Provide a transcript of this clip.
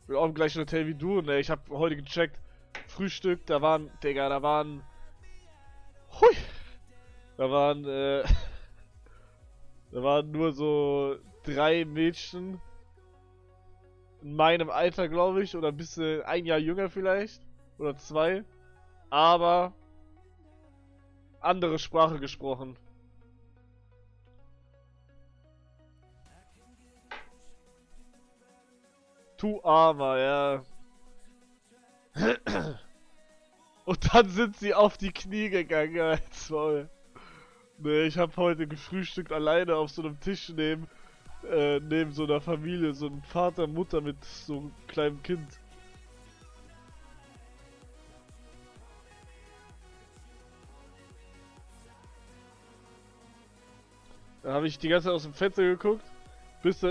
Bin auch im gleichen Hotel wie du, ne? Ich hab heute gecheckt. Frühstück, da waren, Digga, da waren. Hui! Da waren, da waren nur so 3 Mädchen in meinem Alter, glaube ich, oder ein bisschen ein Jahr jünger vielleicht. Oder 2. Aber andere Sprache gesprochen. Tu Armer, ja. Und dann sind sie auf die Knie gegangen, als Maul. Ne, ich habe heute gefrühstückt alleine auf so einem Tisch neben so einer Familie, so einem Vater, Mutter mit so einem kleinen Kind. Da habe ich die ganze Zeit aus dem Fenster geguckt, bis da